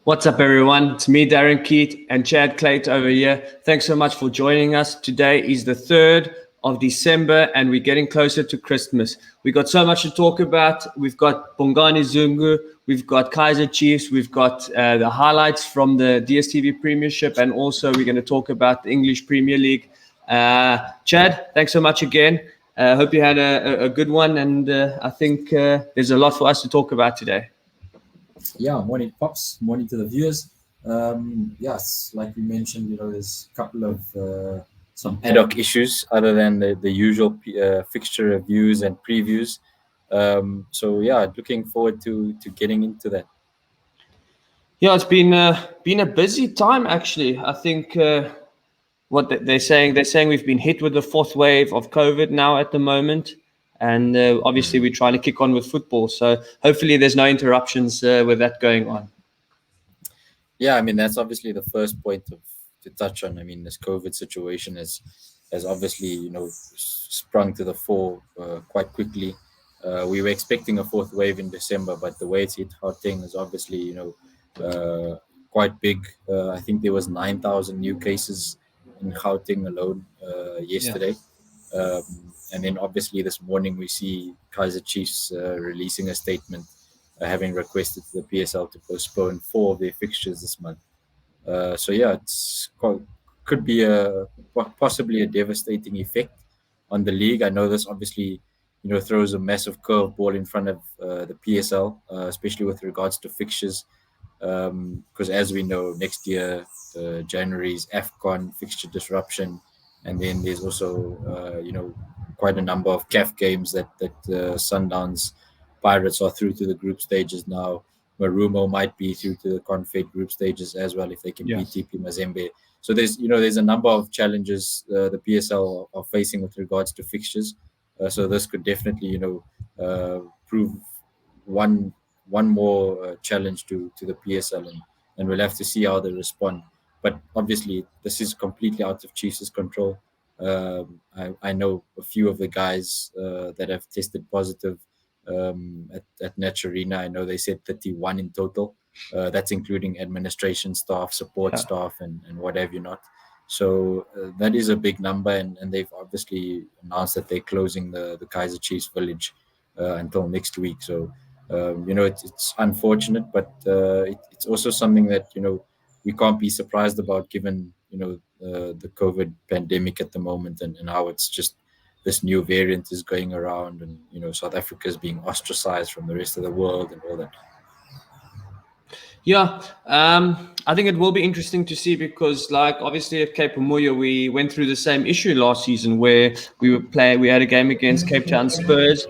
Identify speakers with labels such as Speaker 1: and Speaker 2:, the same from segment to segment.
Speaker 1: What's up, everyone? It's me, Darren Keet, and Chad Clayt over here. Thanks so much for joining us. Today is the 3rd of December, and we're getting closer to Christmas. We've got so much to talk about. We've got Bongani Zungu, we've got Kaizer Chiefs, we've got the highlights from the DSTV Premiership, and also we're going to talk about the English Premier League. Chad, thanks so much again. Hope you had a good one, and I think there's a lot for us to talk about today.
Speaker 2: Yeah, morning, Pops. Morning to the viewers. Yes, like we mentioned, there's a couple of some ad hoc issues other than the usual fixture reviews and previews. Looking forward to getting into that.
Speaker 1: Yeah, it's been a busy time actually. I think what they're saying we've been hit with the 4th wave of COVID now at the moment, and obviously we're trying to kick on with football. So hopefully there's no interruptions with that going on.
Speaker 2: Yeah, I mean that's obviously the first point to touch on. I mean this COVID situation has obviously sprung to the fore quite quickly. We were expecting a 4th wave in December, but the way it's hit Gauteng is obviously quite big. I think there was 9,000 new cases in Gauteng alone yesterday. Yeah. And then obviously this morning we see Kaizer Chiefs releasing a statement having requested the PSL to postpone 4 of their fixtures this month. Could be possibly a devastating effect on the league. I know this obviously throws a massive curveball in front of the PSL, especially with regards to fixtures, because as we know, next year January's AFCON fixture disruption, and then there's also quite a number of CAF games that Sundowns Pirates are through to the group stages now. Marumo might be through to the Confed group stages as well if they can beat TP Mazembe. So there's a number of challenges the PSL are facing with regards to fixtures. So this could definitely prove one more challenge to the PSL, and we'll have to see how they respond. But obviously this is completely out of Chiefs' control. I know a few of the guys that have tested positive at Natch Arena. I know they said 31 in total. That's including administration staff, support staff, and what have you not. So that is a big number, and they've obviously announced that they're closing the Kaizer Chiefs village until next week. So it's unfortunate, but it's also something that we can't be surprised about, given the COVID pandemic at the moment, and how it's just this new variant is going around, and South Africa is being ostracized from the rest of the world and all that.
Speaker 1: Yeah, I think it will be interesting to see, because like obviously at Cape Umuya we went through the same issue last season where we had a game against Cape Town Spurs,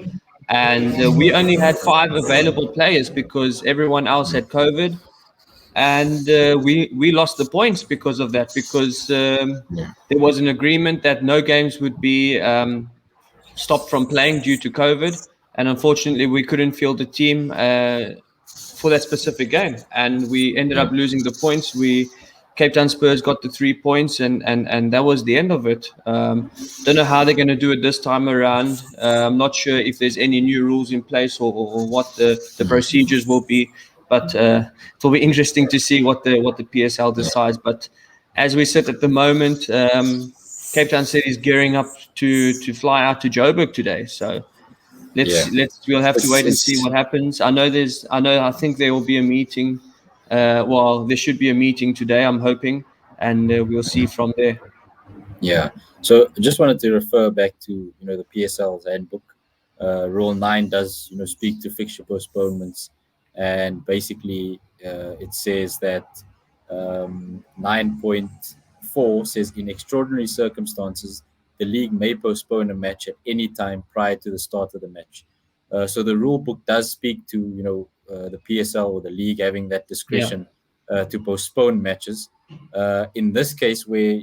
Speaker 1: and we only had 5 available players because everyone else had COVID, and we lost the points because of that, because there was an agreement that no games would be stopped from playing due to COVID, and unfortunately we couldn't field the team for that specific game, and we ended up losing the points. Cape Town Spurs got the 3 points, and that was the end of it. Don't know how they're going to do it this time around. I'm not sure if there's any new rules in place or what the procedures will be, but it will be interesting to see what the PSL decides. But as we sit at the moment, Cape Town City is gearing up to fly out to Joburg today, so we'll have to wait and see what happens. I think there will be a meeting. There should be a meeting today, I'm hoping, and we'll see from there.
Speaker 2: Yeah. So I just wanted to refer back to the PSL's handbook. Rule 9 does speak to fixture postponements, and basically it says that 9.4 says in extraordinary circumstances the league may postpone a match at any time prior to the start of the match. So the rule book does speak to the PSL or the league having that discretion to postpone matches. In this case, where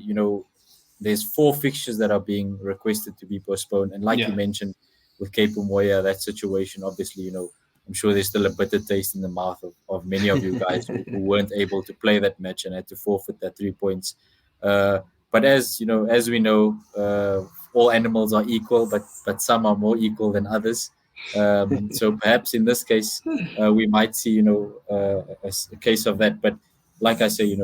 Speaker 2: there's 4 fixtures that are being requested to be postponed, and like you mentioned with Cape Umuya, that situation, obviously I'm sure there's still a bitter taste in the mouth of many of you guys who weren't able to play that match and had to forfeit that 3 points. But as we know, all animals are equal, but some are more equal than others. So perhaps in this case, we might see, a case of that. But like I say,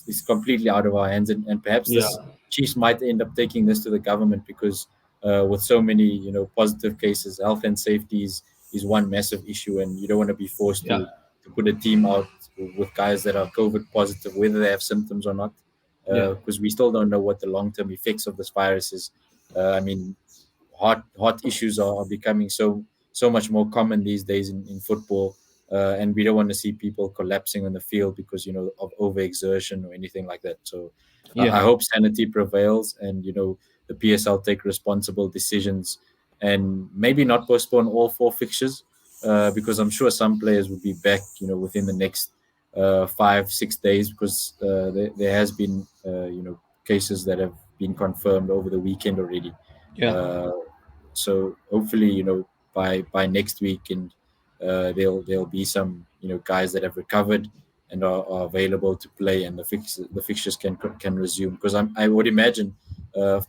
Speaker 2: it's completely out of our hands, and perhaps
Speaker 1: Yeah,
Speaker 2: this Chiefs might end up taking this to the government because with so many, positive cases, health and safety is one massive issue, and you don't want to be forced
Speaker 1: yeah,
Speaker 2: to put a team out with guys that are COVID positive, whether they have symptoms or not,
Speaker 1: yeah,
Speaker 2: because we still don't know what the long term effects of this virus is. I mean, heart issues are becoming so much more common these days in football, and we don't want to see people collapsing on the field because of overexertion or anything like that. So I
Speaker 1: yeah,
Speaker 2: hope sanity prevails, and the PSL take responsible decisions, and maybe not postpone all four fixtures, because I'm sure some players will be back within the next 5-6 days, because there has been cases that have been confirmed over the weekend already.
Speaker 1: yeah,
Speaker 2: Uh, so hopefully, by next week, and there'll be some guys that have recovered and are available to play, and the fixtures can resume. Because I would imagine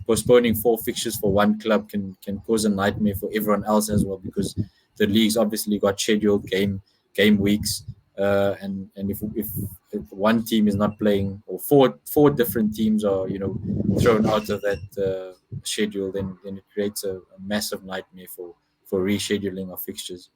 Speaker 2: postponing four fixtures for one club can cause a nightmare for everyone else as well, because the league's obviously got scheduled game weeks, and if one team is not playing, or four different teams are thrown out of that schedule, then it creates a massive nightmare for rescheduling of fixtures.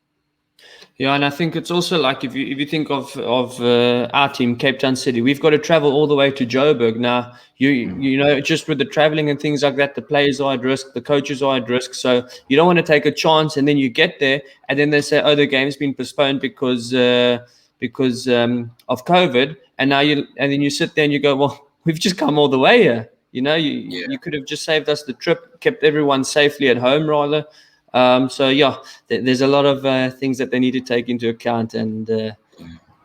Speaker 1: yeah. And I think it's also like if you think of our team, Cape Town City, we've got to travel all the way to Joburg. Now you know, just with the traveling and things like that, the players are at risk, the coaches are at risk. So you don't want to take a chance, and then you get there, and then they say, oh, the game's been postponed because of COVID, and then you sit there and you go, well, we've just come all the way here. You know,
Speaker 2: Yeah.
Speaker 1: you could have just saved us the trip, kept everyone safely at home rather. So yeah, there's a lot of things that they need to take into account, and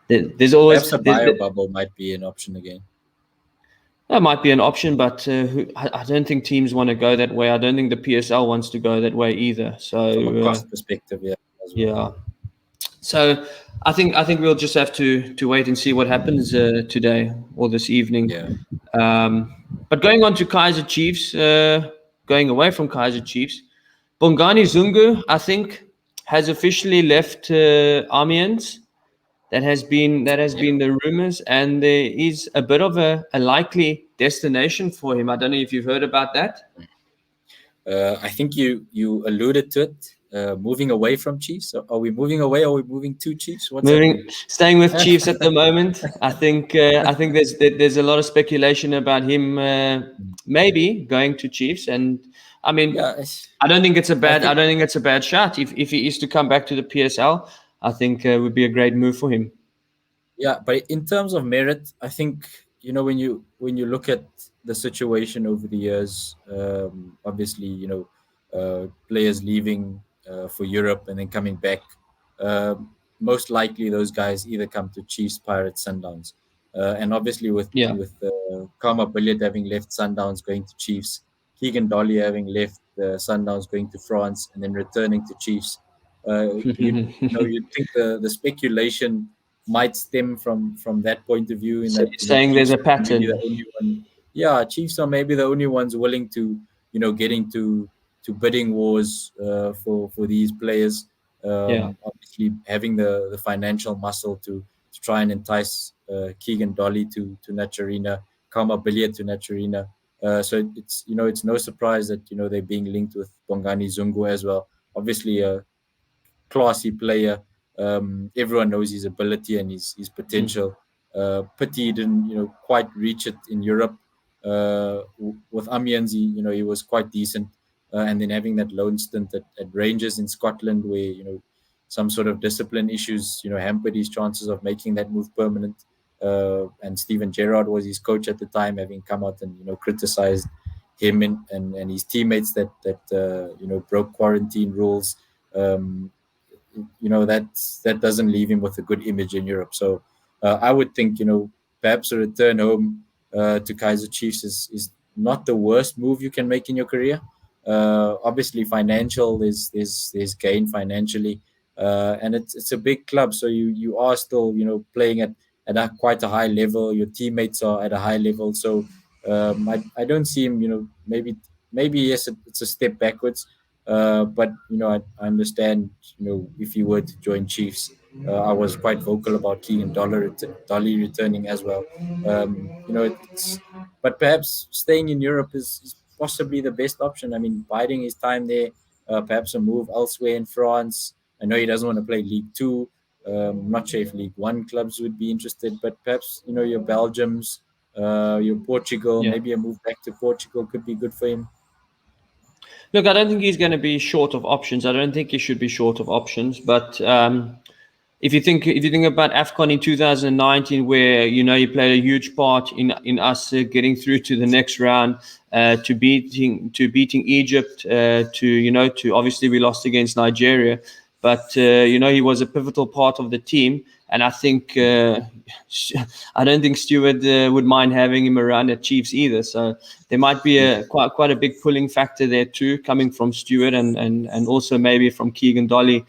Speaker 1: there's always
Speaker 2: Perhaps a bio bubble might be an option again,
Speaker 1: that might be an option, but I don't think teams want to go that way. I don't think the PSL wants to go that way either.
Speaker 2: from a
Speaker 1: So
Speaker 2: cost perspective, yeah, as well.
Speaker 1: yeah, so I think we'll just have to wait and see what happens today or this evening.
Speaker 2: Yeah.
Speaker 1: But going on to Kaizer Chiefs, going away from Kaizer Chiefs, Bongani Zungu, I think, has officially left Amiens. That has been the rumors, and there is a bit of a likely destination for him. I don't know if you've heard about that.
Speaker 2: I think you alluded to it. Moving away from Chiefs. So are we moving away? Or are we moving to Chiefs? What's happening?
Speaker 1: Staying with Chiefs at the moment. I think there's a lot of speculation about him maybe going to Chiefs, and I mean,
Speaker 2: Yeah, I
Speaker 1: I
Speaker 2: think.
Speaker 1: don't think it's a bad shot if he is to come back to the PSL. I think it would be a great move for him.
Speaker 2: Yeah, but in terms of merit, I think when you look at the situation over the years, obviously players leaving for Europe and then coming back, most likely those guys either come to Chiefs, Pirates, Sundowns, and obviously with
Speaker 1: Yeah.
Speaker 2: with Karma Billiard having left Sundowns going to Chiefs, Keegan Dolly having left Sundowns going to France and then returning to Chiefs. You'd think the speculation might stem from that point of view, in
Speaker 1: So
Speaker 2: that
Speaker 1: you're saying there's
Speaker 2: Chiefs
Speaker 1: a
Speaker 2: are maybe the
Speaker 1: pattern.
Speaker 2: only one. Yeah, Chiefs are maybe the only ones willing to get into to bidding wars for these players.
Speaker 1: Yeah.
Speaker 2: Obviously, having the financial muscle to try and entice Keegan Dolly to Naturina, Kama Billiard to Naturina. So it's no surprise that they're being linked with Bongani Zungu as well. Obviously, classy player. Everyone knows his ability and his
Speaker 1: Mm.
Speaker 2: potential. Pity he didn't quite reach it in Europe. With Amiens, he was quite decent, and then having that loan stint at Rangers in Scotland, where some sort of discipline issues hampered his chances of making that move permanent. And Steven Gerrard was his coach at the time, having come out and criticized him and his teammates that broke quarantine rules. Um, that doesn't leave him with a good image in Europe. So I would think perhaps a return home to Kaizer Chiefs is not the worst move you can make in your career. Obviously, financial there's gain financially, and it's a big club, so you are still playing at quite a high level. Your teammates are at a high level, so I don't see him. Maybe yes, it's a step backwards, But I understand. If you were to join Chiefs, I was quite vocal about Keegan Dolly returning as well. It's but perhaps staying in Europe is possibly the best option. I mean, biding his time there, perhaps a move elsewhere in France. I know he doesn't want to play League Two. I'm not sure if League One clubs would be interested, but perhaps your Belgiums, your Portugal,
Speaker 1: Yeah.
Speaker 2: maybe a move back to Portugal could be good for him.
Speaker 1: Look, I don't think he's going to be short of options. I don't think he should be short of options. But if you think about AFCON in 2019, where he played a huge part in us getting through to the next round, to beating Egypt, to obviously we lost against Nigeria, but he was a pivotal part of the team, and I think I don't think Stewart would mind having him around at Chiefs either. So there might be a quite a big pulling factor there too, coming from Stewart and also maybe from Keegan Dolly,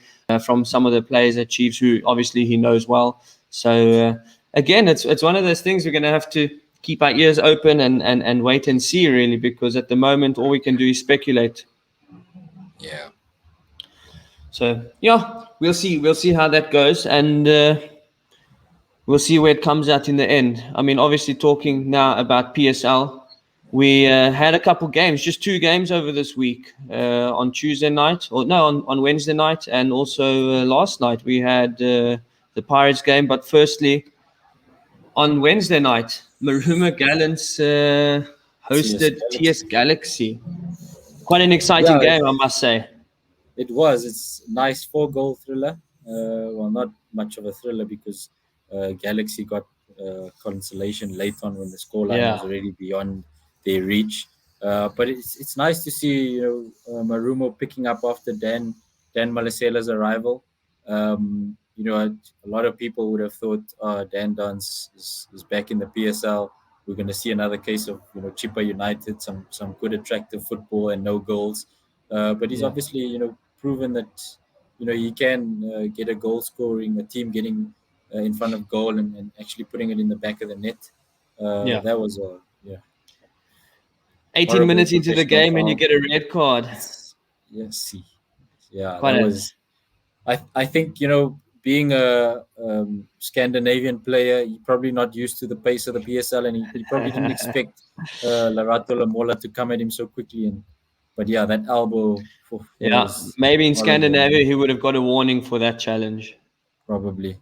Speaker 1: from some of the players at Chiefs who obviously he knows well. So again, it's one of those things we're going to have to keep our ears open and wait and see, really, because at the moment all we can do is speculate.
Speaker 2: Yeah.
Speaker 1: So yeah, we'll see how that goes, and we'll see where it comes out in the end. I mean, obviously, talking now about PSL, we had a couple games, just two games over this week, on Tuesday night, or no, on Wednesday night, and also last night we had the Pirates game. But firstly, on Wednesday night, Maruma Gallants
Speaker 2: TS
Speaker 1: hosted TS
Speaker 2: Galaxy.
Speaker 1: Galaxy. Quite an exciting
Speaker 2: Yeah,
Speaker 1: game, I must say.
Speaker 2: it was. It's a nice four-goal thriller. Well, not much of a thriller because Galaxy got consolation late on when the scoreline
Speaker 1: Yeah,
Speaker 2: was already beyond their reach. But it's nice to see Marumo picking up after Dan Malasela's arrival. A lot of people would have thought Dan Dance is back in the PSL. We're going to see another case of Chippa United, some good attractive football and no goals. But he's
Speaker 1: yeah,
Speaker 2: obviously proven that he can get a goal scoring, a team getting in front of goal and actually putting it in the back of the net.
Speaker 1: yeah.
Speaker 2: That was a
Speaker 1: 18
Speaker 2: horrible
Speaker 1: minutes into the
Speaker 2: professional
Speaker 1: game and you
Speaker 2: foul.
Speaker 1: get a red card.
Speaker 2: It's yes, see, yeah,
Speaker 1: Quite
Speaker 2: that
Speaker 1: a
Speaker 2: was. I think being a Scandinavian player, you're probably not used to the pace of the PSL, and he probably didn't expect Larato Lamola to come at him so quickly. But yeah, that elbow, that
Speaker 1: Yeah,
Speaker 2: was
Speaker 1: maybe in
Speaker 2: horrible,
Speaker 1: Scandinavia
Speaker 2: man.
Speaker 1: he would have got a warning for that challenge.
Speaker 2: Probably.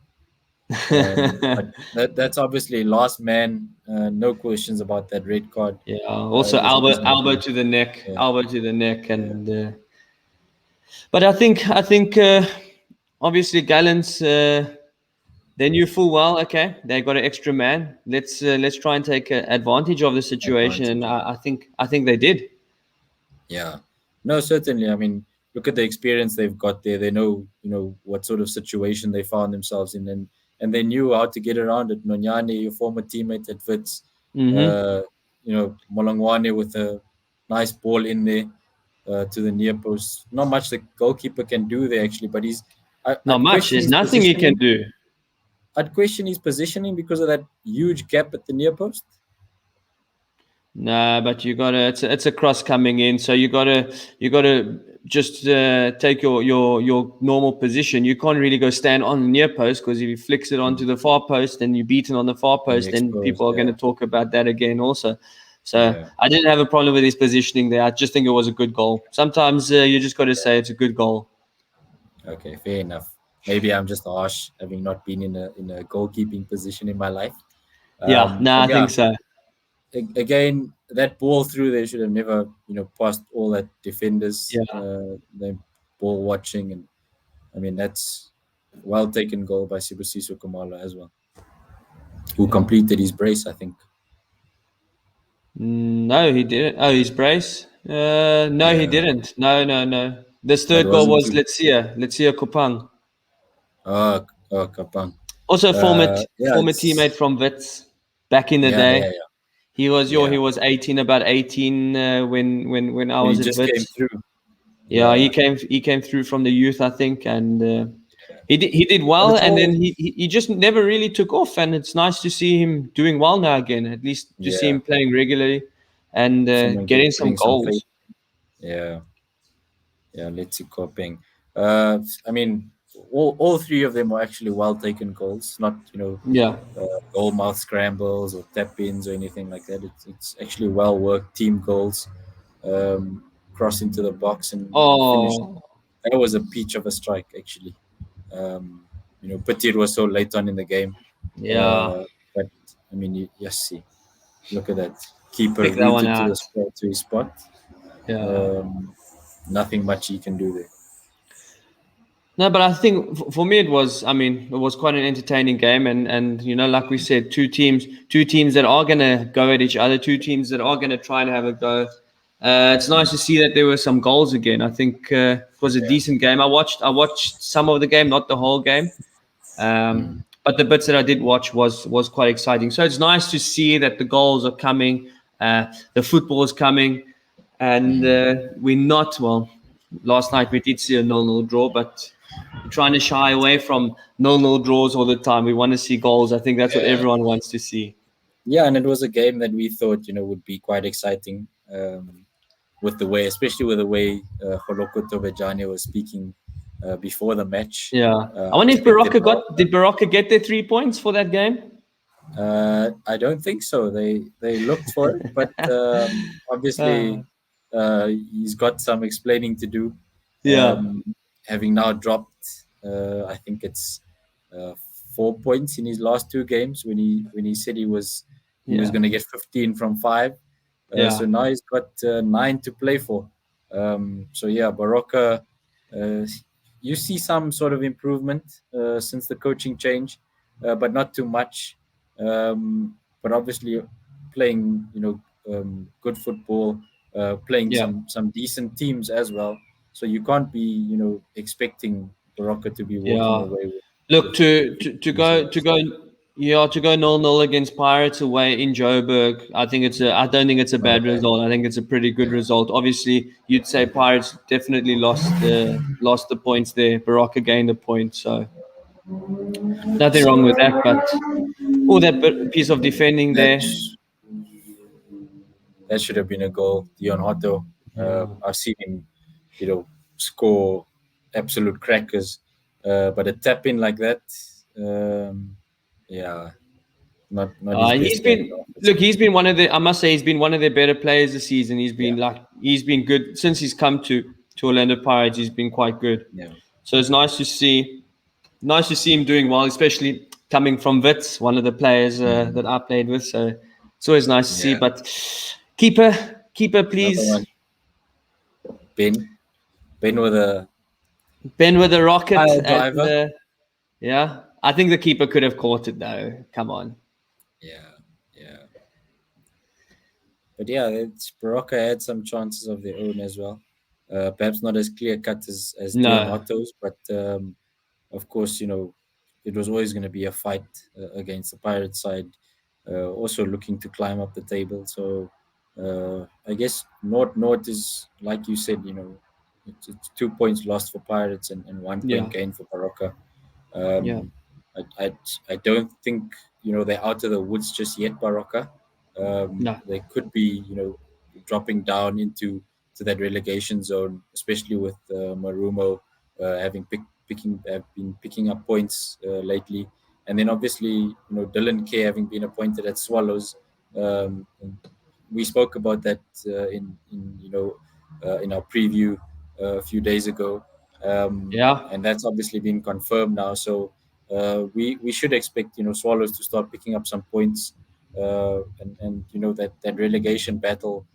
Speaker 2: But that's obviously last man. No questions about that red card.
Speaker 1: Yeah. Also,
Speaker 2: It was a
Speaker 1: elbow
Speaker 2: reasonable.
Speaker 1: to the neck,
Speaker 2: Yeah,
Speaker 1: elbow to the neck,
Speaker 2: yeah,
Speaker 1: and but I think obviously Gallants, they knew full well. Okay, they got an extra man. Let's try and take advantage of the situation, and
Speaker 2: advantage.
Speaker 1: I think they did.
Speaker 2: Yeah, no, certainly. I mean, look at the experience they've got there. They know, what sort of situation they found themselves in, and they knew how to get around it. Nonyane, your former teammate at Wits,
Speaker 1: Hmm.
Speaker 2: uh, Molongwane with a nice ball in there to the near post. Not much the goalkeeper can do there actually, but
Speaker 1: Not
Speaker 2: I'd
Speaker 1: much.
Speaker 2: question
Speaker 1: There's
Speaker 2: his
Speaker 1: nothing he can
Speaker 2: positioning.
Speaker 1: do.
Speaker 2: I'd question his positioning because of that huge gap at the near post.
Speaker 1: Nah, but you gotta. It's a cross coming in, so you gotta just take your normal position. You can't really go stand on the near post, because if you flicks it onto the far post and you're beaten on the far
Speaker 2: And you
Speaker 1: post, then
Speaker 2: exposed,
Speaker 1: people are going to
Speaker 2: yeah,
Speaker 1: talk about that again also. So
Speaker 2: yeah.
Speaker 1: I didn't have a problem with his positioning there. I just think it was a good goal. Sometimes you just got to say it's a good goal.
Speaker 2: Okay, fair enough. Maybe I'm just harsh, having not been in a goalkeeping position in my life.
Speaker 1: Yeah, no,
Speaker 2: But
Speaker 1: I
Speaker 2: yeah,
Speaker 1: think so.
Speaker 2: again, that ball through there should have never, passed all that defenders.
Speaker 1: Yeah.
Speaker 2: The ball watching, and I mean that's well taken goal by Sibusiso Kumalo as well, who
Speaker 1: Yeah.
Speaker 2: completed his brace, I think.
Speaker 1: No, he didn't. Oh, his brace? No, he
Speaker 2: Yeah,
Speaker 1: didn't. No, no, no. This
Speaker 2: but
Speaker 1: third goal
Speaker 2: wasn't
Speaker 1: was
Speaker 2: he?
Speaker 1: Let's see, Kupang.
Speaker 2: Kapang.
Speaker 1: Also, former
Speaker 2: Yeah,
Speaker 1: former teammate from Wits back in the
Speaker 2: yeah,
Speaker 1: day.
Speaker 2: yeah, yeah,
Speaker 1: He
Speaker 2: yeah.
Speaker 1: was 18, about 18 when I
Speaker 2: When he
Speaker 1: was at
Speaker 2: just came
Speaker 1: Wits.
Speaker 2: through,
Speaker 1: Yeah, he
Speaker 2: yeah,
Speaker 1: came through from the youth, I think, and he did
Speaker 2: but
Speaker 1: well,
Speaker 2: it's
Speaker 1: and
Speaker 2: all,
Speaker 1: then he just never really took off, and it's nice to see him doing well now again. At least to see
Speaker 2: yeah.
Speaker 1: him playing regularly and
Speaker 2: Someone
Speaker 1: getting some
Speaker 2: putting some faith.
Speaker 1: goals.
Speaker 2: Yeah, Yeah, let's see Kopeng. I mean, all three of them were actually well taken goals, not
Speaker 1: Yeah.
Speaker 2: goal mouth scrambles or tap ins or anything like that. It's actually well worked team goals, cross into the box and finish.
Speaker 1: Oh,
Speaker 2: That was a peach of a strike actually. Pity it was so late on in the game,
Speaker 1: yeah.
Speaker 2: but I mean, you see, look at that keeper
Speaker 1: Pick that one
Speaker 2: rooted to the
Speaker 1: out.
Speaker 2: spot to his spot.
Speaker 1: Yeah.
Speaker 2: Um, Nothing much he can do there.
Speaker 1: No, but I think for me it was. I mean, it was quite an entertaining game, and like we said, two teams that are gonna go at each other, two teams that are gonna try and have a go. It's nice to see that there were some goals again. I think it was a
Speaker 2: Yeah.
Speaker 1: decent game. I watched some of the game, not the whole game,
Speaker 2: Mm.
Speaker 1: but the bits that I did watch was quite exciting. So it's nice to see that the goals are coming, the football is coming, and
Speaker 2: Mm.
Speaker 1: we're not well. Last night we did see a 0-0 draw, but we're trying to shy away from 0-0 draws all the time. We want to see goals. I think that's what
Speaker 2: Yeah.
Speaker 1: everyone wants to see.
Speaker 2: Yeah, and it was a game that we thought would be quite exciting, with the way, especially with the way Holoko Tobejane was speaking before the match.
Speaker 1: Yeah, I
Speaker 2: I
Speaker 1: wonder if
Speaker 2: expected
Speaker 1: Barocca
Speaker 2: more.
Speaker 1: did Barocca get their 3 points for that game?
Speaker 2: I don't think so. They looked for it, but
Speaker 1: Uh,
Speaker 2: obviously he's got some explaining to do.
Speaker 1: yeah,
Speaker 2: Having now dropped, I think it's uh, 4 points in his last two games when he said he was
Speaker 1: yeah,
Speaker 2: going to get 15 from five. So
Speaker 1: yeah,
Speaker 2: now he's got nine to play for. So yeah, Barocca, uh, you see some sort of improvement since the coaching change, but not too much. But obviously, playing good football, playing
Speaker 1: yeah.
Speaker 2: some decent teams as well. So you can't be expecting Barocca to be walking
Speaker 1: Yeah.
Speaker 2: away
Speaker 1: Look,
Speaker 2: with
Speaker 1: to go to
Speaker 2: results.
Speaker 1: go yeah, to go 0-0 against Pirates away in Joburg, I don't think it's a bad
Speaker 2: Okay.
Speaker 1: result. I think it's a pretty good result. Obviously, you'd say Pirates definitely lost the points there. Barocca gained a point, so nothing wrong with that. But that piece of defending
Speaker 2: That
Speaker 1: there.
Speaker 2: that should have been a goal. Dion Otto.
Speaker 1: Yeah.
Speaker 2: I've seen him, score absolute crackers, but a tap in like that, yeah, not his
Speaker 1: He's
Speaker 2: best game.
Speaker 1: been he's been one of the I must say he's been one of their better players this season.
Speaker 2: Yeah,
Speaker 1: He's been good since he's come to Orlando Pirates. He's been quite good.
Speaker 2: yeah,
Speaker 1: So it's nice to see him doing well, especially coming from Wits, one of the players that I played with. So it's always nice to see.
Speaker 2: yeah.
Speaker 1: But keeper,
Speaker 2: Another
Speaker 1: please.
Speaker 2: one, Ben, Ben with a
Speaker 1: Ben with a rocket,
Speaker 2: pile
Speaker 1: and
Speaker 2: driver.
Speaker 1: yeah, I think the keeper could have caught it though. Come on.
Speaker 2: Yeah, yeah. But yeah, Barocca had some chances of their own as well. Perhaps not as clear cut as Dion
Speaker 1: No.
Speaker 2: Otto's, but of course, it was always going to be a fight against the Pirate side, also looking to climb up the table. So I guess North is, like you said, it's 2 points lost for Pirates and 1 point
Speaker 1: Yeah.
Speaker 2: gain for Barocca.
Speaker 1: Yeah.
Speaker 2: Um, I don't think they're out of the woods just yet, Barocca.
Speaker 1: No.
Speaker 2: They could be dropping down into to that relegation zone, especially with Marumo having been picking up points lately, and then obviously Dylan Kay having been appointed at Swallows. And we spoke about that in our preview a few days ago,
Speaker 1: Yeah.
Speaker 2: and that's obviously been confirmed now. So we should expect Swallows to start picking up some points, and that relegation battle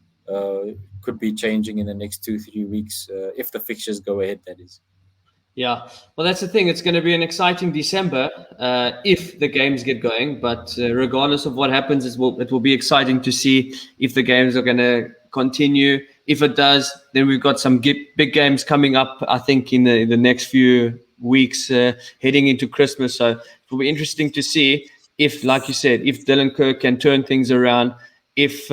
Speaker 2: could be changing in the next 2-3 weeks if the fixtures go ahead. That is.
Speaker 1: Yeah, well, that's the thing. It's going to be an exciting December if the games get going. But regardless of what happens, it will be exciting to see if the games are going to continue. If it does, then we've got some big games coming up. I think in the next few weeks, heading into Christmas. So it will be interesting to see if, like you said, if Dylan Kirk can turn things around. If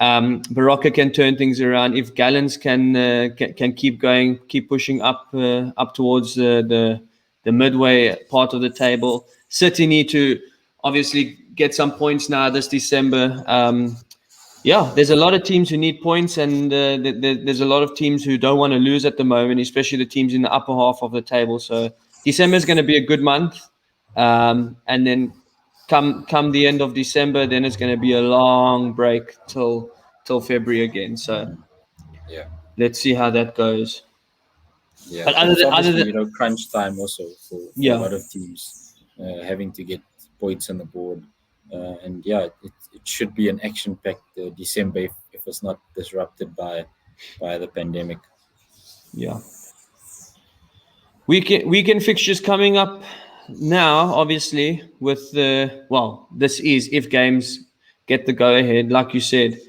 Speaker 1: Barocca can turn things around. If Gallants can keep going, keep pushing up towards the midway part of the table. City need to obviously get some points now this December. Yeah, there's a lot of teams who need points, and there's a lot of teams who don't want to lose at the moment, especially the teams in the upper half of the table. So December is going to be a good month, and then come the end of December, then it's going to be a long break till February again. So
Speaker 2: Yeah.
Speaker 1: let's see how that goes.
Speaker 2: Yeah,
Speaker 1: But
Speaker 2: but it's
Speaker 1: other
Speaker 2: obviously
Speaker 1: than
Speaker 2: crunch time also for a
Speaker 1: yeah,
Speaker 2: lot of teams having to get points on the board, and yeah, it should be an action-packed December if it's not disrupted by the pandemic.
Speaker 1: yeah. Weekend fixtures coming up now, obviously, with the this is if games get the go ahead, like you said.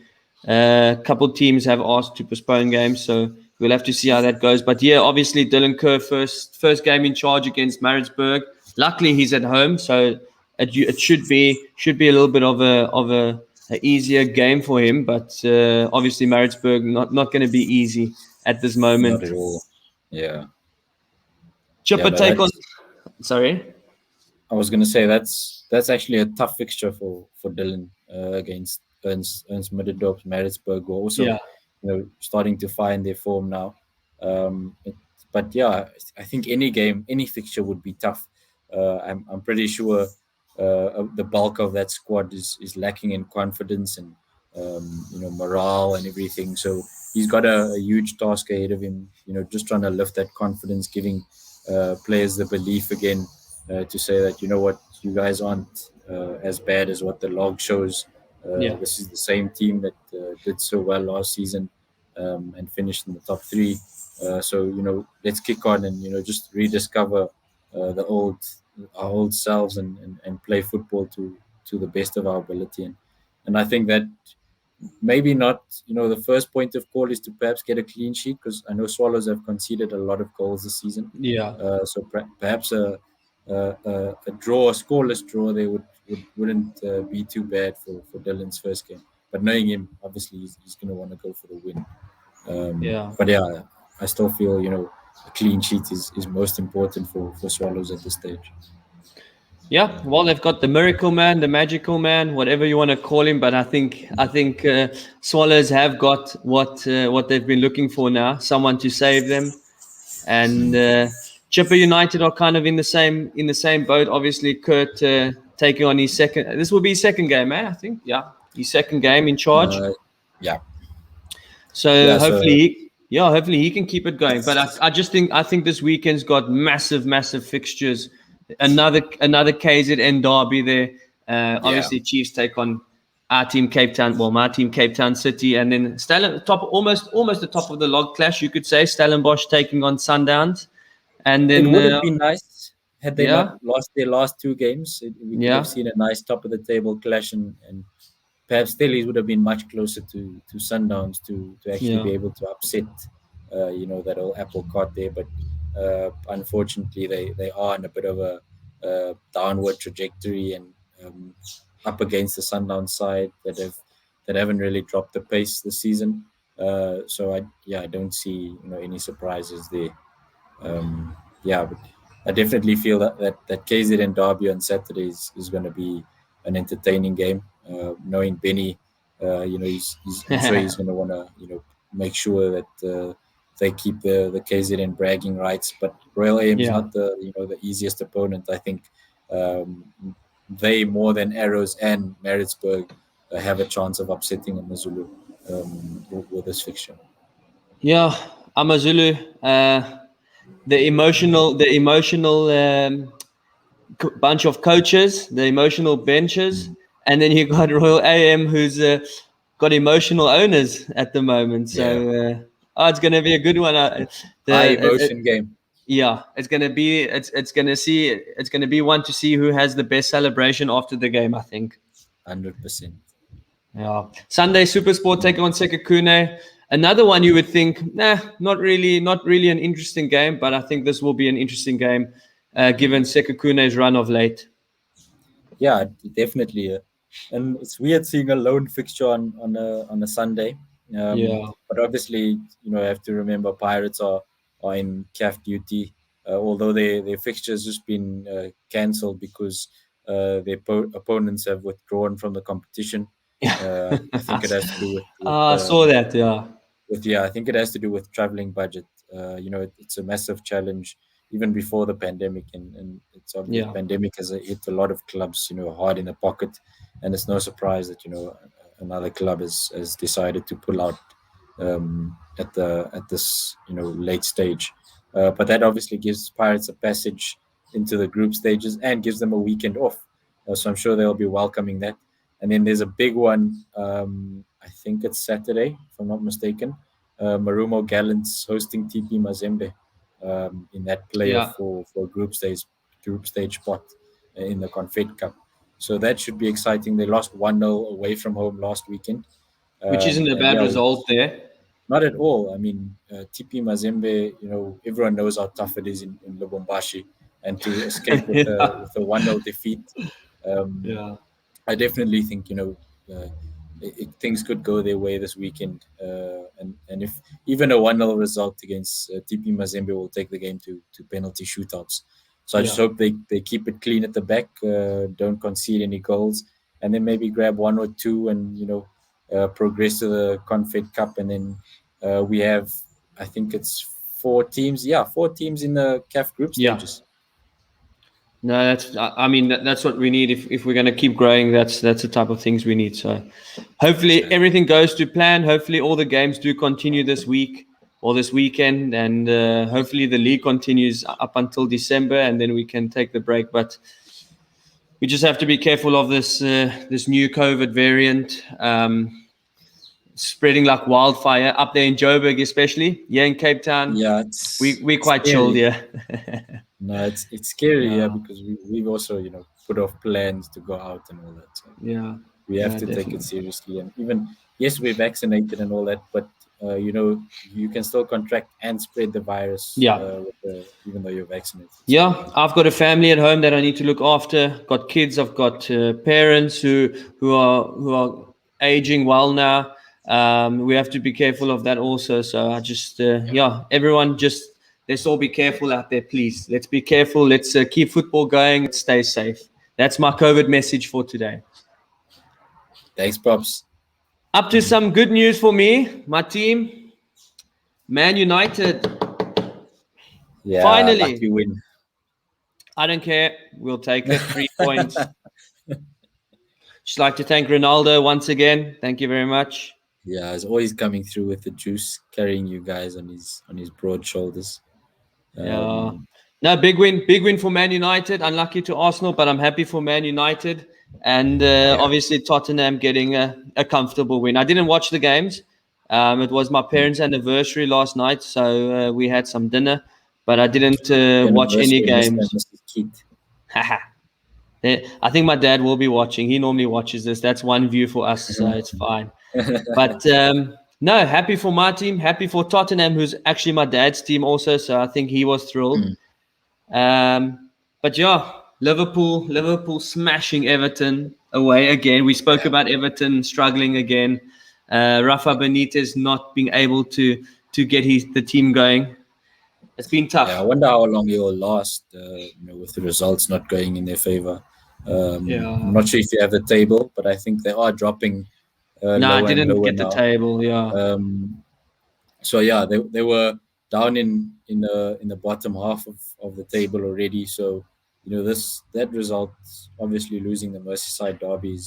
Speaker 1: A couple teams have asked to postpone games, so we'll have to see how that goes. But yeah, obviously Dylan Kerr first game in charge against Maritzburg. Luckily he's at home, so it should be a little bit of a easier game for him. But obviously Maritzburg not going to be easy at this
Speaker 2: Not
Speaker 1: moment.
Speaker 2: at all. Yeah, yeah,
Speaker 1: Chipper take on.
Speaker 2: that's.
Speaker 1: Sorry.
Speaker 2: I was going to say that's actually a tough fixture for Dylan against Ernst Middendorp, Maritzburg, who are also
Speaker 1: Yeah.
Speaker 2: starting to find their form now. Um, it, but yeah, I think any game, any fixture would be tough. I'm pretty sure the bulk of that squad is lacking in confidence and morale and everything. So he's got a huge task ahead of him. Just trying to lift that confidence, giving players the belief again to say that what, you guys aren't as bad as what the log shows.
Speaker 1: Yeah.
Speaker 2: This is the same team that did so well last season and finished in the top three. So let's kick on and just rediscover the our old selves and play football to the best of our ability. And I think that maybe not, the first point of call is to perhaps get a clean sheet, because I know Swallows have conceded a lot of goals this season.
Speaker 1: Yeah.
Speaker 2: So perhaps a draw, a scoreless draw, they wouldn't be too bad for Dylan's first game. But knowing him, obviously he's going to want to go for the win.
Speaker 1: Yeah.
Speaker 2: But yeah, I still feel a clean sheet is most important for Swallows at this stage.
Speaker 1: Yeah. Well, they've got the miracle man, the magical man, whatever you want to call him. But I think Swallows have got what they've been looking for now, someone to save them. And Chipper United are kind of in the same boat. Obviously, Kurt taking on his second. This will be his second game, man. I think. Yeah, his second game in charge.
Speaker 2: Uh, yeah,
Speaker 1: So
Speaker 2: yeah. So
Speaker 1: hopefully he can keep it going. But I think this weekend's got massive fixtures. Another KZN derby there.
Speaker 2: yeah.
Speaker 1: Obviously Chiefs take on our team Cape Town. Well, my team Cape Town City, and then almost the top of the log clash, you could say. Stellenbosch taking on Sundowns, and
Speaker 2: It
Speaker 1: then
Speaker 2: would have been nice had they not
Speaker 1: yeah,
Speaker 2: lost their last two games. We could have
Speaker 1: yeah,
Speaker 2: seen a nice top of the table clash, and perhaps Steelies would have been much closer to Sundowns to actually
Speaker 1: yeah,
Speaker 2: be able to upset, that old apple cart there. But unfortunately, they are on a bit of a downward trajectory and up against the Sundown side that haven't really dropped the pace this season. So I don't see any surprises there. Yeah, but I definitely feel that KZN Derby on Saturday is going to be an entertaining game. Knowing Benny, I'm sure he's going to want to make sure that they keep the KZN bragging rights. But Royal Aim is
Speaker 1: yeah.
Speaker 2: not the easiest opponent. I think they, more than Arrows and Maritzburg, have a chance of upsetting Amazulu with this fixture.
Speaker 1: Yeah, Amazulu. The emotional bunch of coaches, the emotional benches, and then you got Royal AM, who's got emotional owners at the moment.
Speaker 2: Yeah,
Speaker 1: So it's going to be a good one.
Speaker 2: high
Speaker 1: The
Speaker 2: emotion game,
Speaker 1: Yeah, it's going to be one to see who has the best celebration after the game, I think.
Speaker 2: 100%.
Speaker 1: Yeah. Sunday Supersport taking on Sekakune. Another one you would think, not really an interesting game, but I think this will be an interesting game, given Sekakune's run of late.
Speaker 2: Yeah, definitely. And it's weird seeing a lone fixture on a Sunday.
Speaker 1: Yeah,
Speaker 2: But obviously, I have to remember Pirates are in CAF duty, although their fixture's just been cancelled because their opponents have withdrawn from the competition. I think it has to do
Speaker 1: I saw that. Yeah,
Speaker 2: I think it has to do with traveling budget. It's a massive challenge even before the pandemic, and it's obvious
Speaker 1: yeah,
Speaker 2: pandemic has hit a lot of clubs, hard in the pocket, and it's no surprise that another club has decided to pull out at this late stage. But that obviously gives Pirates a passage into the group stages and gives them a weekend off. So I'm sure they'll be welcoming that. And then there's a big one. I think it's Saturday, if I'm not mistaken. Marumo Gallants hosting TP Mazembe in that playoff
Speaker 1: yeah.
Speaker 2: for group stage spot in the Confed Cup. So that should be exciting. They lost 1-0 away from home last weekend.
Speaker 1: Which isn't a
Speaker 2: And
Speaker 1: bad
Speaker 2: yeah,
Speaker 1: result there.
Speaker 2: not at all. I mean, TP Mazembe, everyone knows how tough it is in Lubumbashi, and to escape with a
Speaker 1: Yeah,
Speaker 2: with a 1-0 defeat, um,
Speaker 1: yeah,
Speaker 2: I definitely think things could go their way this weekend, and if even a 1-0 result against TP Mazembe will take the game to penalty shootouts. So I just
Speaker 1: yeah,
Speaker 2: hope they keep it clean at the back, don't concede any goals, and then maybe grab one or two and progress to the Confed Cup, and then we have, I think it's 4 teams, 4 teams in the CAF group
Speaker 1: yeah.
Speaker 2: stages.
Speaker 1: No, I mean, that's what we need if we're going to keep growing. That's the type of things we need. So, hopefully,
Speaker 2: Exactly.
Speaker 1: everything goes to plan. Hopefully, all the games do continue this week or this weekend, and hopefully, the league continues up until December, and then we can take the break. But we just have to be careful of this new COVID variant. Spreading like wildfire up there in Joburg, especially. Yeah, in Cape Town,
Speaker 2: Yeah,
Speaker 1: we're
Speaker 2: it's
Speaker 1: quite chilled
Speaker 2: scary.
Speaker 1: here.
Speaker 2: No, it's scary, yeah,
Speaker 1: Yeah,
Speaker 2: because we've also put off plans to go out and all that. So
Speaker 1: yeah,
Speaker 2: we have
Speaker 1: no,
Speaker 2: to take it
Speaker 1: definitely.
Speaker 2: seriously. And even yes, we're vaccinated and all that, but you can still contract and spread the virus
Speaker 1: Yeah.
Speaker 2: even though you're vaccinated. So
Speaker 1: Yeah, I've got a family at home that I need to look after. Got kids. I've got parents who are aging well now. We have to be careful of that also. So I just yeah, everyone just let's all be careful out there, please. Let's be careful. Let's keep football going. Let's stay safe. That's my COVID message for today.
Speaker 2: thanks, pops.
Speaker 1: Up to some good news for me, my team, Man United.
Speaker 2: Yeah, lucky
Speaker 1: Finally,
Speaker 2: win.
Speaker 1: I don't care. We'll take it. 3 points. Just like to thank Ronaldo once again. Thank you very much.
Speaker 2: Yeah, he's always coming through with the juice, carrying you guys on his broad shoulders.
Speaker 1: Yeah.
Speaker 2: Um,
Speaker 1: No, big win for Man United. Unlucky to Arsenal, but I'm happy for Man United. And
Speaker 2: yeah.
Speaker 1: obviously Tottenham getting a comfortable win. I didn't watch the games. It was my
Speaker 2: Mm.
Speaker 1: parents' anniversary last night, so we had some dinner, but I didn't
Speaker 2: Happy
Speaker 1: watch any
Speaker 2: anniversary, Mr. and
Speaker 1: games.
Speaker 2: Mrs. Keet.
Speaker 1: I think my dad will be watching. He normally watches this. That's one view for us, so it's fine. But no, happy for my team. Happy for Tottenham, who's actually my dad's team also. So I think he was thrilled.
Speaker 2: Mm.
Speaker 1: But yeah, Liverpool smashing Everton away again. We spoke
Speaker 2: Yeah.
Speaker 1: about Everton struggling again. Rafa Benitez not being able to get the team going. It's been
Speaker 2: Yeah, I
Speaker 1: tough.
Speaker 2: wonder how long he will last, with the results not going in their favor. I'm
Speaker 1: Yeah.
Speaker 2: not sure if you have the table, but I think they are dropping
Speaker 1: No, I
Speaker 2: lower and
Speaker 1: didn't
Speaker 2: lower
Speaker 1: get the
Speaker 2: now.
Speaker 1: table. Yeah.
Speaker 2: So yeah, they were down in the bottom half of the table already. So that result, obviously losing the Merseyside derby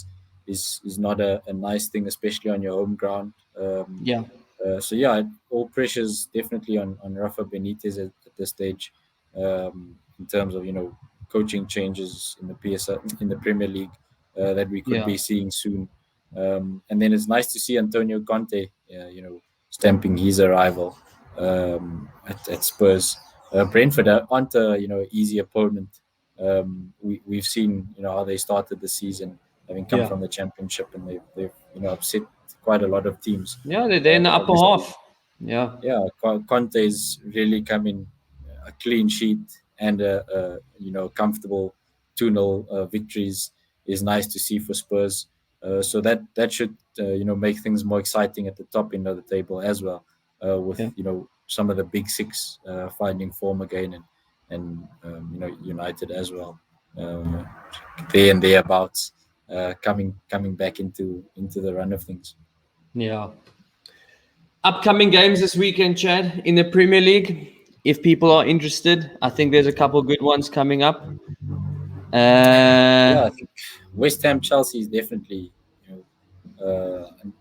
Speaker 2: is not a nice thing, especially on your home ground.
Speaker 1: Yeah.
Speaker 2: So yeah, all pressures definitely on Rafa Benitez at this stage, in terms of coaching changes in the PSL in the Premier League that we could
Speaker 1: Yeah.
Speaker 2: be seeing soon. And then it's nice to see Antonio Conte, stamping his arrival at Spurs. Brentford aren't a easy opponent. We've seen how they started the season, having come
Speaker 1: Yeah.
Speaker 2: from the Championship, and they've upset quite a lot of teams.
Speaker 1: Yeah, they're in the
Speaker 2: But
Speaker 1: upper
Speaker 2: obviously,
Speaker 1: half. Yeah.
Speaker 2: yeah, Conte's really come in a clean sheet and a comfortable 2-0 victories is nice to see for Spurs. So that should make things more exciting at the top end of the table as well, with
Speaker 1: Yeah.
Speaker 2: some of the big six finding form again, and United as well, there and thereabouts. coming back into the run of things.
Speaker 1: Yeah. Upcoming games this weekend, Chad, in the Premier League. If people are interested, I think there's a couple good ones coming up.
Speaker 2: Yeah, I think West Ham Chelsea is definitely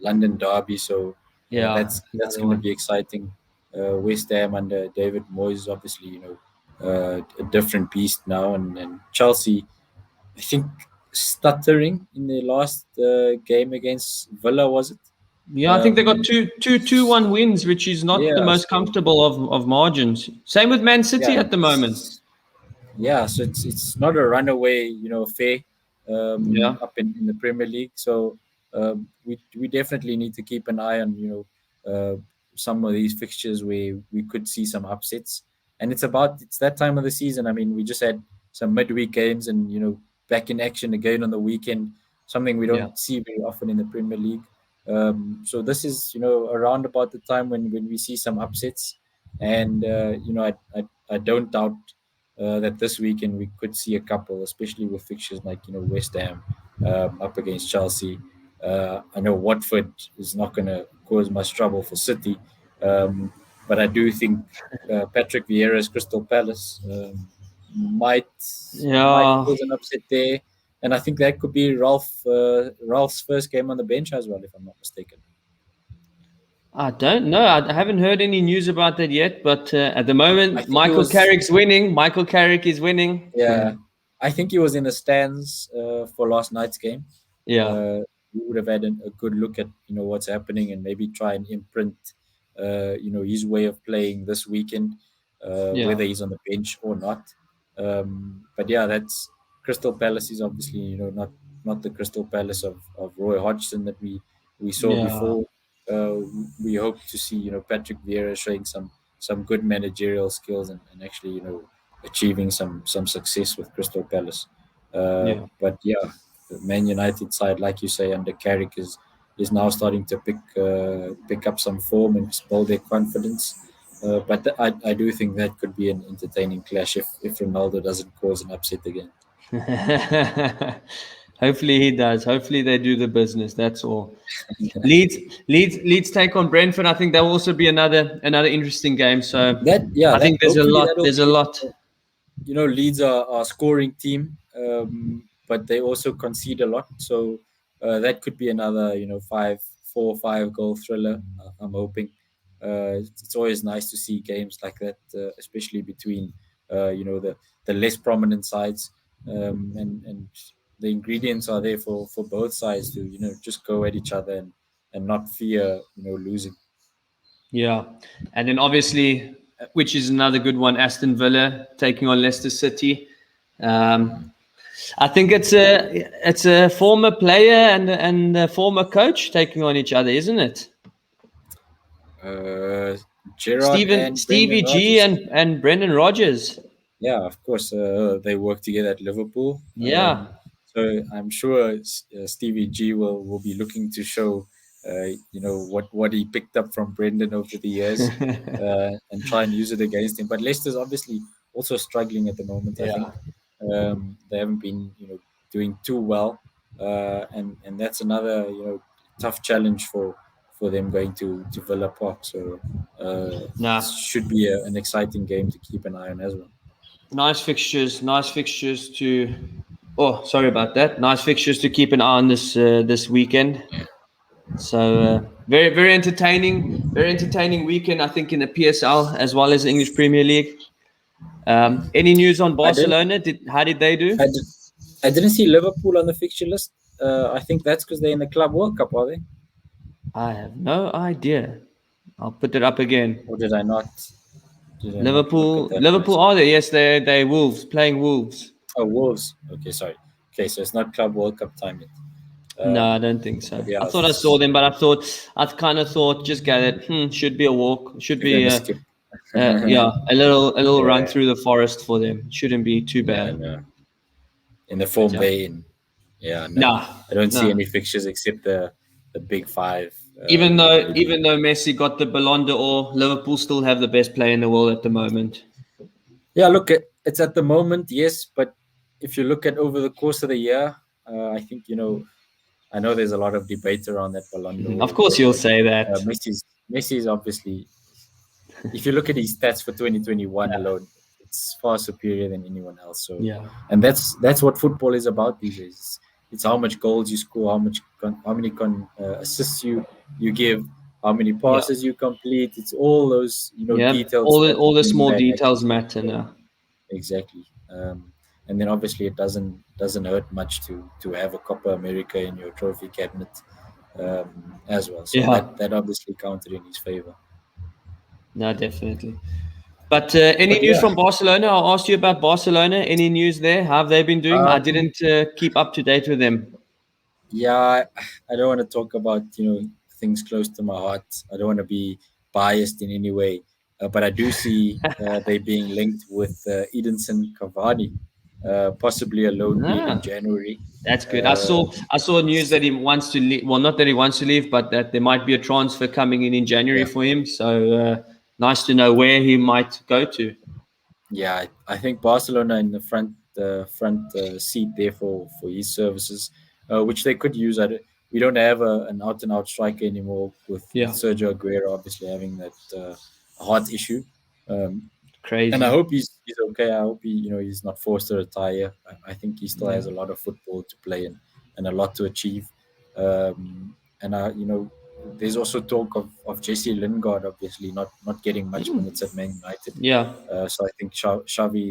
Speaker 2: London derby, so
Speaker 1: Yeah,
Speaker 2: that's
Speaker 1: another
Speaker 2: going to
Speaker 1: one.
Speaker 2: be exciting. West Ham under David Moyes, obviously, a different beast now, and Chelsea, I think, stuttering in their last game against Villa, was it?
Speaker 1: Yeah, I think they got
Speaker 2: Um,
Speaker 1: two 2-1 wins, which is not the
Speaker 2: yeah,
Speaker 1: most
Speaker 2: so
Speaker 1: comfortable of margins. Same with Man City
Speaker 2: yeah,
Speaker 1: at the moment.
Speaker 2: so it's not a runaway, affair
Speaker 1: Yeah,
Speaker 2: up in the Premier League. So we definitely need to keep an eye on some of these fixtures where we could see some upsets. And it's that time of the season. I mean, we just had some midweek games, and back in action again on the weekend. Something we
Speaker 1: yeah,
Speaker 2: don't see very often in the Premier League. So this is around about the time when we see some upsets, and I don't doubt that this weekend we could see a couple, especially with fixtures like West Ham up against Chelsea. I know Watford is not going to cause much trouble for City, but I do think Patrick Vieira's Crystal Palace might might
Speaker 1: yeah.
Speaker 2: cause an upset there, and I think that could be Ralph's first game on the bench as well, if I'm not mistaken.
Speaker 1: I don't know. I haven't heard any news about that yet. But at the
Speaker 2: I
Speaker 1: moment,
Speaker 2: think it
Speaker 1: Michael
Speaker 2: was
Speaker 1: Carrick's winning. Michael Carrick is winning.
Speaker 2: Yeah, I think he was in the stands for last night's game.
Speaker 1: Yeah,
Speaker 2: Uh, we would have had a good look at what's happening, and maybe try and imprint his way of playing this weekend,
Speaker 1: yeah,
Speaker 2: whether he's on the bench or not. But yeah, that's Crystal Palace is obviously not the Crystal Palace of Roy Hodgson that we saw
Speaker 1: yeah,
Speaker 2: before. Uh, we hope to see Patrick Vieira showing some good managerial skills, and actually achieving some success with Crystal Palace.
Speaker 1: yeah.
Speaker 2: But yeah, the Man United side, like you say, under Carrick is now starting to pick up some form and build their confidence. But I do think that could be an entertaining clash if Ronaldo doesn't cause an upset again.
Speaker 1: Hopefully he does. Hopefully they do the business. That's all. Leeds take on Brentford. I think that will also be another interesting game. So I
Speaker 2: That
Speaker 1: think there's a
Speaker 2: hopefully
Speaker 1: lot.
Speaker 2: that'll
Speaker 1: There's a
Speaker 2: be
Speaker 1: lot.
Speaker 2: Leeds are a scoring team, but they also concede a lot. So that could be another, 4 or 5 goal thriller. I'm hoping. It's always nice to see games like that, especially between, the less prominent sides, and the ingredients are there for both sides to, just go at each other and not fear, losing.
Speaker 1: Yeah, and then obviously, which is another good one, Aston Villa taking on Leicester City. Um, I think it's a former player and a former coach taking on each other, isn't it?
Speaker 2: Uh, Gerard and Brendan
Speaker 1: Stevie G
Speaker 2: Rodgers.
Speaker 1: and Brendan Rodgers.
Speaker 2: Yeah, of course, they work together at Liverpool.
Speaker 1: Yeah,
Speaker 2: So I'm sure Stevie G will be looking to show, what he picked up from Brendan over the years, and try and use it against him. But Leicester's obviously also struggling at the moment. I think
Speaker 1: yeah.
Speaker 2: they haven't been, doing too well, and that's another, tough challenge for them going to Villa Park. So
Speaker 1: Nah,
Speaker 2: should be an exciting game to keep an eye on as well.
Speaker 1: nice fixtures. Nice fixtures to. Oh, sorry about that. Nice fixtures to keep an eye on this weekend. So very entertaining. Very entertaining weekend. I think in the PSL as well as the English Premier League. Any news on
Speaker 2: I didn't.
Speaker 1: Barcelona? How did they do?
Speaker 2: I, did, I didn't see Liverpool on the fixture list. I think that's because they're in the Club World Cup, are they?
Speaker 1: I have no idea. I'll put it up again.
Speaker 2: Or did I not? Did I not look at that
Speaker 1: Liverpool
Speaker 2: close?
Speaker 1: are there? Yes, they Wolves playing Wolves.
Speaker 2: Oh, Wolves. Okay, sorry. Okay, so it's not Club World Cup time yet.
Speaker 1: No, I don't think so.
Speaker 2: But yeah,
Speaker 1: I thought I saw them, but I kind of thought just get it. Should be a walk. Should
Speaker 2: you're
Speaker 1: be
Speaker 2: gonna skip.
Speaker 1: yeah, a little run
Speaker 2: Yeah,
Speaker 1: through the forest for them. Shouldn't be too
Speaker 2: yeah,
Speaker 1: bad.
Speaker 2: no. In the
Speaker 1: But
Speaker 2: form
Speaker 1: yeah,
Speaker 2: they in. Yeah, no.
Speaker 1: nah,
Speaker 2: I don't see
Speaker 1: no.
Speaker 2: any fixtures except the big five.
Speaker 1: Even though
Speaker 2: Maybe.
Speaker 1: even though Messi got the Ballon d'Or, Liverpool still have the best player in the world at the moment.
Speaker 2: Yeah, look, it's at the moment, yes, but if you look at over the course of the year, I think, I know there's a lot of debate around that Ballon d'Or
Speaker 1: Of course,
Speaker 2: award,
Speaker 1: you'll
Speaker 2: but
Speaker 1: say that.
Speaker 2: Messi is obviously, if you look at his stats for 2021
Speaker 1: Yeah.
Speaker 2: alone, it's far superior than anyone else. So,
Speaker 1: Yeah.
Speaker 2: and that's what football is about these days. It's how much goals you score, how many assists you give, how many
Speaker 1: Yeah.
Speaker 2: passes you complete. It's all those
Speaker 1: Yeah.
Speaker 2: detailed
Speaker 1: All the
Speaker 2: stats
Speaker 1: all
Speaker 2: that
Speaker 1: the
Speaker 2: any
Speaker 1: small
Speaker 2: man
Speaker 1: details
Speaker 2: actually
Speaker 1: matter
Speaker 2: can.
Speaker 1: now.
Speaker 2: Exactly. And then obviously it doesn't hurt much to have a Copa America in your trophy cabinet as well. So
Speaker 1: Yeah.
Speaker 2: that obviously counted in his favor.
Speaker 1: No, definitely. But any
Speaker 2: But
Speaker 1: news
Speaker 2: yeah,
Speaker 1: from Barcelona? I asked you about Barcelona. Any news there? How have they been doing? I
Speaker 2: um,
Speaker 1: didn't keep up to date with them.
Speaker 2: yeah, I don't want to talk about things close to my heart. I don't want to be biased in any way, but I do see they being linked with Edinson Cavani, possibly a loan deal in
Speaker 1: Ah,
Speaker 2: January.
Speaker 1: that's good. I
Speaker 2: Uh,
Speaker 1: saw I saw news that he wants to leave. Well, not that he wants to leave, but that there might be a transfer coming in January
Speaker 2: yeah,
Speaker 1: for him. So nice to know where he might go to.
Speaker 2: yeah, I think Barcelona in the front seat there for his services, which they could use. We don't have an out and out striker anymore with
Speaker 1: Yeah,
Speaker 2: Sergio Aguero obviously having that heart issue. Um, and I
Speaker 1: crazy.
Speaker 2: hope he's okay. I hope he's not forced to retire. I think he still
Speaker 1: Yeah,
Speaker 2: has a lot of football to play and a lot to achieve. And there's also talk of Jesse Lingard obviously not getting much minutes at Man United.
Speaker 1: yeah,
Speaker 2: So I think Xavi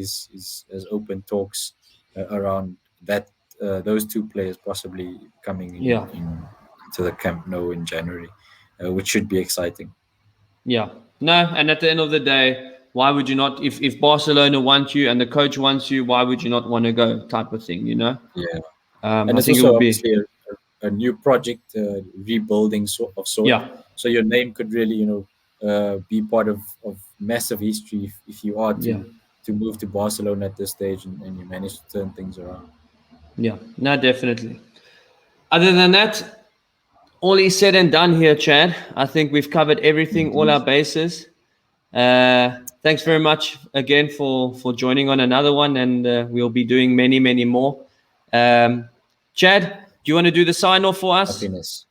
Speaker 2: has open talks around that those two players possibly coming
Speaker 1: yeah,
Speaker 2: into the Camp Nou in January, which should be exciting.
Speaker 1: yeah. No, and at the end of the day, why would you not? If Barcelona want you and the coach wants you, why would you not want to go? Type of thing, you know.
Speaker 2: Yeah. And
Speaker 1: I
Speaker 2: it's
Speaker 1: think it
Speaker 2: also
Speaker 1: will be.
Speaker 2: obviously a new project, rebuilding of sort.
Speaker 1: Yeah,
Speaker 2: So your name could really, be part of massive history if you are
Speaker 1: yeah,
Speaker 2: to move to Barcelona at this stage and you manage to turn things around.
Speaker 1: yeah. No, definitely. Other than that, all is said and done here, Chad. I think we've covered everything, all
Speaker 2: Indeed.
Speaker 1: our bases. Thanks very much again for joining on another one, and we'll be doing many, many more. Chad, do you want to do the sign off for us?
Speaker 2: Happiness.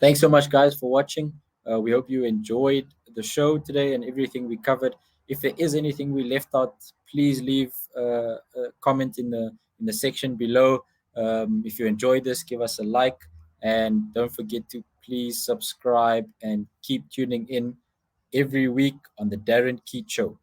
Speaker 2: Thanks so much, guys, for watching. We hope you enjoyed the show today and everything we covered. If there is anything we left out, please leave a comment in the section below. If you enjoyed this, give us a like, and don't forget to please subscribe and keep tuning in every week on the Darren Keet Show.